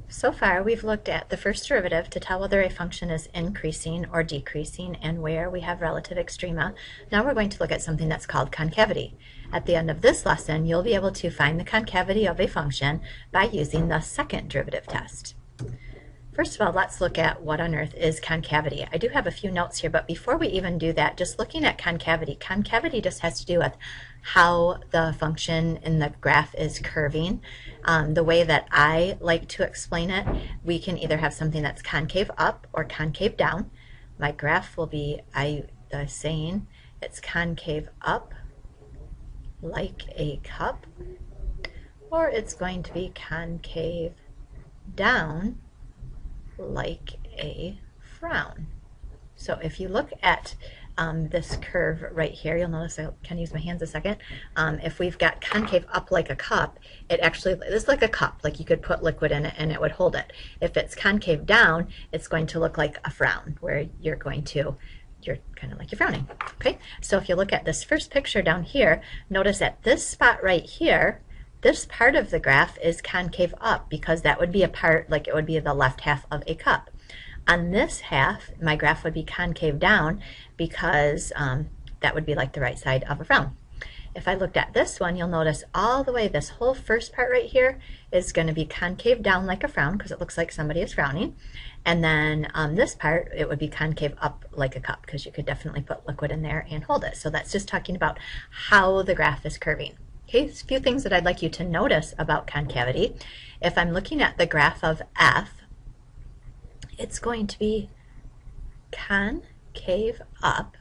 So far, we've looked at the first derivative to tell whether a function is increasing or decreasing and where we have relative extrema. Now we're going to look at something that's called concavity. At the end of this lesson, you'll be able to find the concavity of a function by using the second derivative test. First of all, let's look at what on earth is concavity. I do have a few notes here, but before we even do that, just looking at concavity, concavity just has to do with how the function in the graph is curving. The way that I like to explain it, we can either have something that's concave up or concave down. My graph will be saying it's concave up like a cup, or it's going to be concave down like a frown. So if you look at this curve right here, you'll notice I can use my hands a second. If we've got concave up like a cup, it actually is like a cup, like you could put liquid in it and it would hold it. If it's concave down, it's going to look like a frown, where you're kind of like you're frowning. Okay, so if you look at this first picture down here, notice at this spot right here, this part of the graph is concave up because that would be a part, like it would be the left half of a cup. On this half, my graph would be concave down because that would be like the right side of a frown. If I looked at this one, you'll notice all the way this whole first part right here is going to be concave down like a frown because it looks like somebody is frowning. And then this part, it would be concave up like a cup because you could definitely put liquid in there and hold it. So that's just talking about how the graph is curving. Okay, a few things that I'd like you to notice about concavity. If I'm looking at the graph of f, it's going to be concave up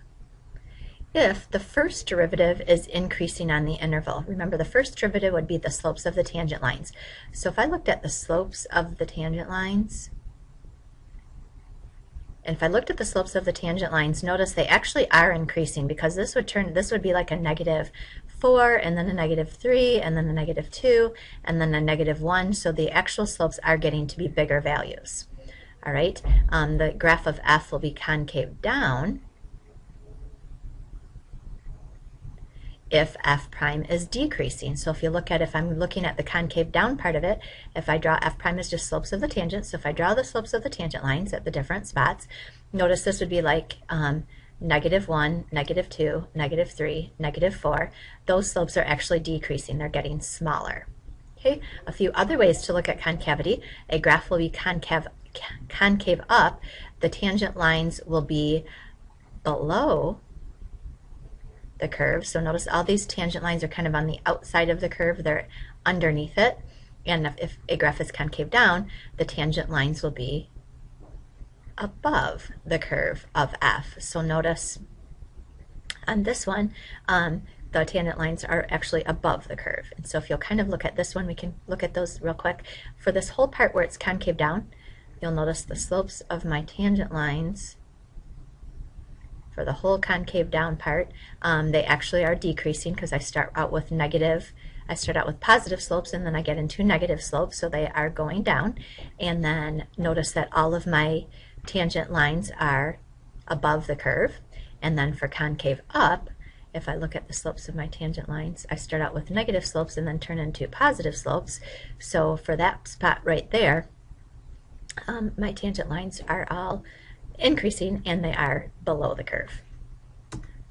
if the first derivative is increasing on the interval. Remember, the first derivative would be the slopes of the tangent lines. So if I looked at the slopes of the tangent lines, and if I looked at the slopes of the tangent lines, notice they actually are increasing because this would be like a -4 and then a -3 and then a -2 and then a -1. So the actual slopes are getting to be bigger values. All right, the graph of f will be concave down if f prime is decreasing. So if you look at, if I'm looking at the concave down part of it, if I draw f prime as just slopes of the tangent, so if I draw the slopes of the tangent lines at the different spots, notice this would be like -1, -2, -3, -4. Those slopes are actually decreasing, they're getting smaller. Okay, a few other ways to look at concavity. A graph will be concave up, the tangent lines will be below the curve. So notice all these tangent lines are kind of on the outside of the curve, they're underneath it. And if a graph is concave down, the tangent lines will be above the curve of f. So notice on this one, the tangent lines are actually above the curve. And so if you'll kind of look at this one, we can look at those real quick. For this whole part where it's concave down, you'll notice the slopes of my tangent lines for the whole concave down part, they actually are decreasing because I start out with positive slopes and then I get into negative slopes, so they are going down. And then notice that all of my tangent lines are above the curve. And then for concave up, if I look at the slopes of my tangent lines, I start out with negative slopes and then turn into positive slopes. So for that spot right there, my tangent lines are all increasing and they are below the curve.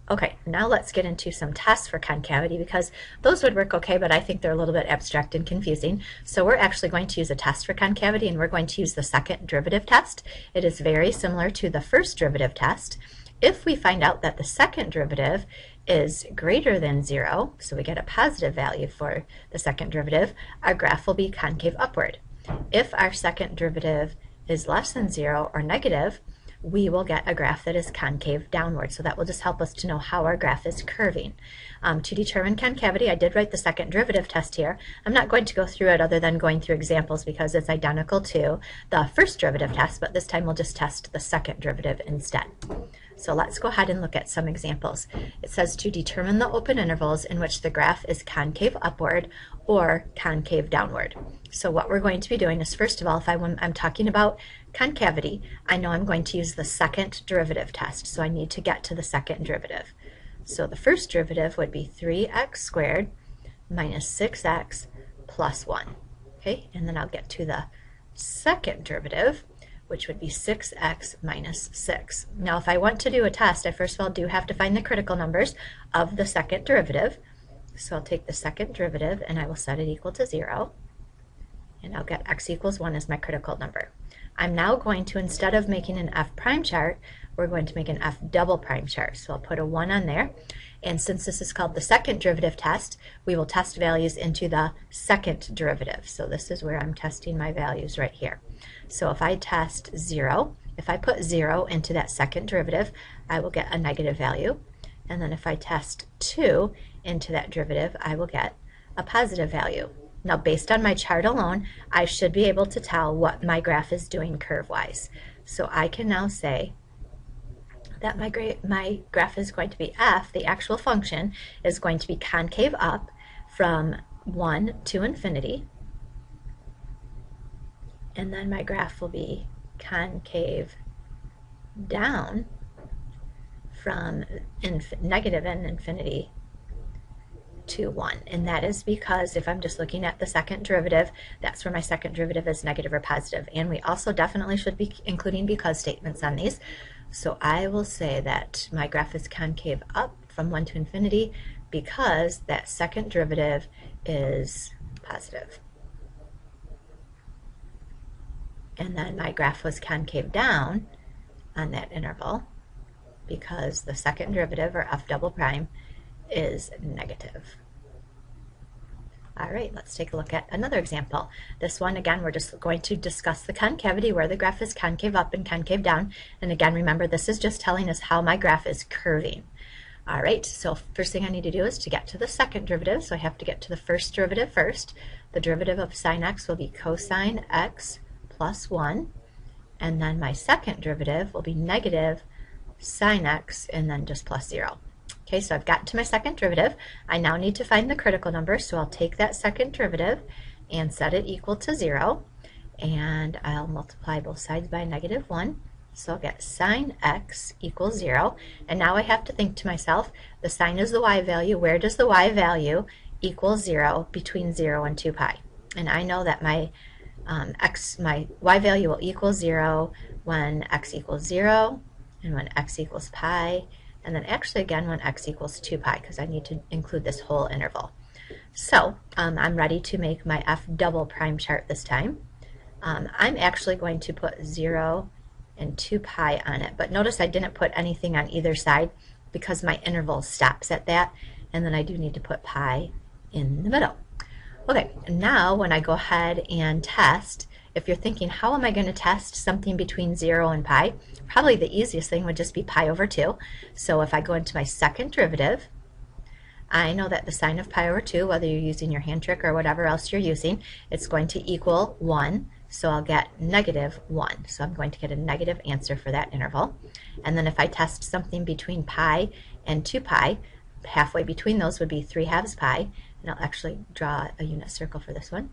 Okay, now let's get into some tests for concavity because those would work okay, but I think they're a little bit abstract and confusing. So we're actually going to use a test for concavity, and we're going to use the second derivative test. It is very similar to the first derivative test. If we find out that the second derivative is greater than 0, so we get a positive value for the second derivative, our graph will be concave upward. If our second derivative is less than 0 or negative, we will get a graph that is concave downward. So that will just help us to know how our graph is curving. To determine concavity, I did write the second derivative test here. I'm not going to go through it other than going through examples because it's identical to the first derivative test, but this time we'll just test the second derivative instead. So let's go ahead and look at some examples. It says to determine the open intervals in which the graph is concave upward or concave downward. So what we're going to be doing is, first of all, if I'm talking about concavity, I know I'm going to use the second derivative test, so I need to get to the second derivative. So the first derivative would be 3x squared minus 6x plus 1. Okay, and then I'll get to the second derivative, which would be 6x minus 6. Now if I want to do a test, I first of all do have to find the critical numbers of the second derivative. So I'll take the second derivative and I will set it equal to 0. And I'll get x equals 1 as my critical number. I'm now going to, instead of making an f prime chart, we're going to make an f double prime chart. So I'll put a 1 on there. And since this is called the second derivative test, we will test values into the second derivative. So this is where I'm testing my values right here. So if I test 0, if I put 0 into that second derivative, I will get a negative value. And then if I test 2 into that derivative, I will get a positive value. Now, based on my chart alone, I should be able to tell what my graph is doing curve-wise. So I can now say that my graph is going to be f, the actual function, is going to be concave up from 1 to infinity. And then my graph will be concave down from negative and infinity to 1. And that is because if I'm just looking at the second derivative, that's where my second derivative is negative or positive. And we also definitely should be including because statements on these. So I will say that my graph is concave up from 1 to infinity because that second derivative is positive. And then my graph was concave down on that interval because the second derivative, or f double prime, is negative. All right, let's take a look at another example. This one, again, we're just going to discuss the concavity where the graph is concave up and concave down. And again, remember, this is just telling us how my graph is curving. All right, so first thing I need to do is to get to the second derivative. So I have to get to the first derivative first. The derivative of sine x will be cosine x plus 1. And then my second derivative will be negative sine x and then just plus 0. Okay, so I've gotten to my second derivative. I now need to find the critical number, so I'll take that second derivative and set it equal to 0. And I'll multiply both sides by negative 1. So I'll get sine x equals 0. And now I have to think to myself, the sine is the y value. Where does the y value equal 0 between 0 and 2 pi? And I know that my my y value will equal 0 when x equals 0 and when x equals pi, and then actually again when x equals 2 pi, because I need to include this whole interval. So I'm ready to make my f double prime chart this time. I'm actually going to put 0 and 2 pi on it, but notice I didn't put anything on either side because my interval stops at that, and then I do need to put pi in the middle. Okay, now when I go ahead and test, if you're thinking, how am I going to test something between 0 and pi? Probably the easiest thing would just be pi over 2. So if I go into my second derivative, I know that the sine of pi over 2, whether you're using your hand trick or whatever else you're using, it's going to equal 1. So I'll get negative 1. So I'm going to get a negative answer for that interval. And then if I test something between pi and 2 pi, halfway between those would be 3/2 pi. And I'll actually draw a unit circle for this one.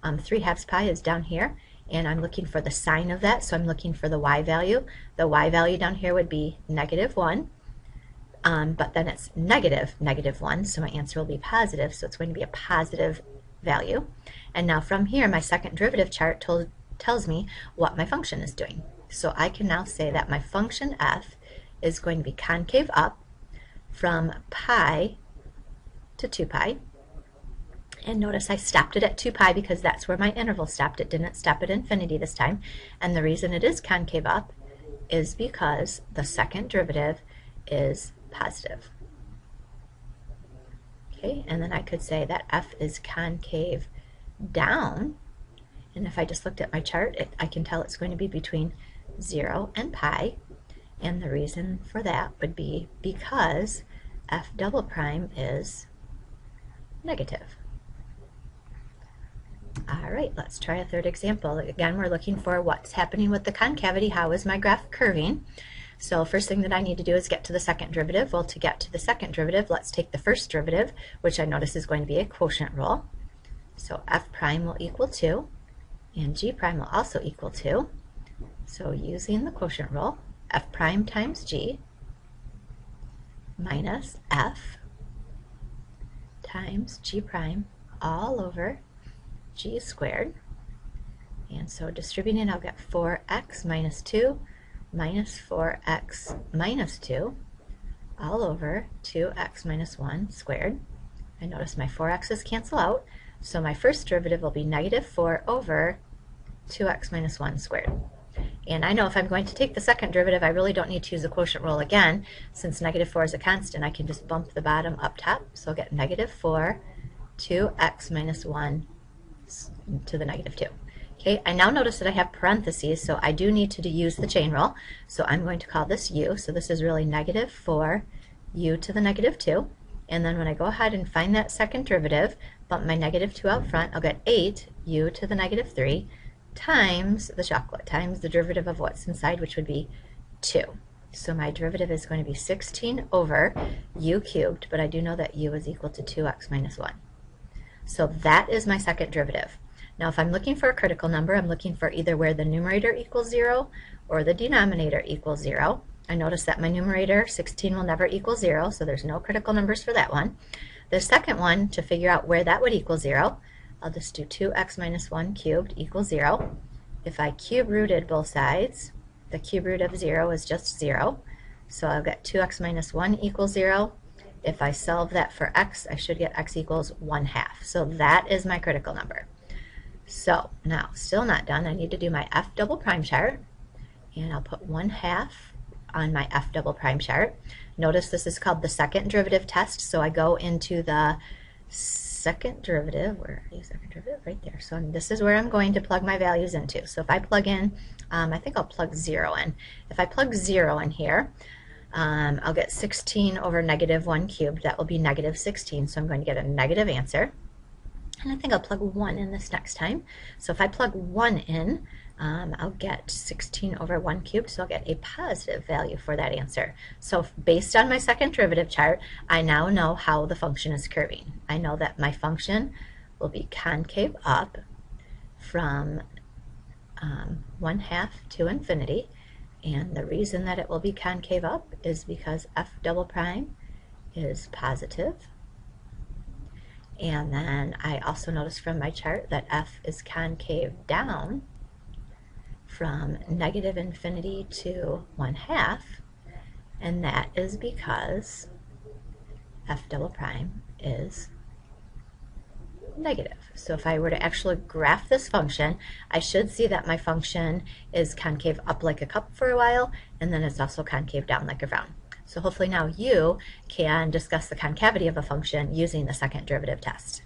3/2 pi is down here, and I'm looking for the sine of that, so I'm looking for the y value. The y value down here would be negative 1, but then it's negative 1, so my answer will be positive, so it's going to be a positive value. And now from here, my second derivative chart tells me what my function is doing. So I can now say that my function f is going to be concave up from pi to 2 pi. And notice I stopped it at 2 pi because that's where my interval stopped. It didn't stop at infinity this time. And the reason it is concave up is because the second derivative is positive. Okay, and then I could say that f is concave down. And if I just looked at my chart, I can tell it's going to be between 0 and pi. And the reason for that would be because f double prime is negative. All right, let's try a third example. Again, we're looking for what's happening with the concavity. How is my graph curving? So first thing that I need to do is get to the second derivative. Well, to get to the second derivative, let's take the first derivative, which I notice is going to be a quotient rule. So f prime will equal 2, and g prime will also equal 2. So using the quotient rule, f prime times g minus f times g prime all over g squared And so distributing, I'll get 4x minus 2 minus 4x minus 2 all over 2x minus 1 squared. I notice my 4x's cancel out, so my first derivative will be negative 4 over 2x minus 1 squared. And I know if I'm going to take the second derivative, I really don't need to use the quotient rule again. Since negative 4 is a constant, I can just bump the bottom up top. So I'll get negative 4, 2x minus 1 to the negative 2. Okay, I now notice that I have parentheses, so I do need to use the chain rule. So I'm going to call this u. So this is really negative 4 u to the negative 2. And then when I go ahead and find that second derivative, bump my negative 2 out front, I'll get 8 u to the negative 3 times the chocolate, times the derivative of what's inside, which would be 2. So my derivative is going to be 16 over u cubed, but I do know that u is equal to 2x minus 1. So that is my second derivative. Now if I'm looking for a critical number, I'm looking for either where the numerator equals 0 or the denominator equals 0. I notice that my numerator, 16, will never equal 0, so there's no critical numbers for that one. The second one, to figure out where that would equal 0, I'll just do 2x minus 1 cubed equals 0. If I cube rooted both sides, the cube root of 0 is just 0. So I'll get 2x minus 1 equals 0. If I solve that for x, I should get x equals 1/2. So that is my critical number. So now, still not done. I need to do my f double prime chart. And I'll put 1/2 on my f double prime chart. Notice this is called the second derivative test. So I go into the second derivative, where are you, second derivative? Right there. So this is where I'm going to plug my values into. So if I plug in, I think I'll plug 0 in. If I plug 0 in here, I'll get 16 over negative 1 cubed. That will be negative 16. So I'm going to get a negative answer. And I think I'll plug 1 in this next time. So if I plug 1 in, I'll get 16 over 1 cubed, so I'll get a positive value for that answer. So based on my second derivative chart, I now know how the function is curving. I know that my function will be concave up from 1/2 to infinity, and the reason that it will be concave up is because f double prime is positive. And then I also notice from my chart that f is concave down from negative infinity to 1/2, and that is because f double prime is negative. So if I were to actually graph this function, I should see that my function is concave up like a cup for a while, and then it's also concave down like a round. So hopefully now you can discuss the concavity of a function using the second derivative test.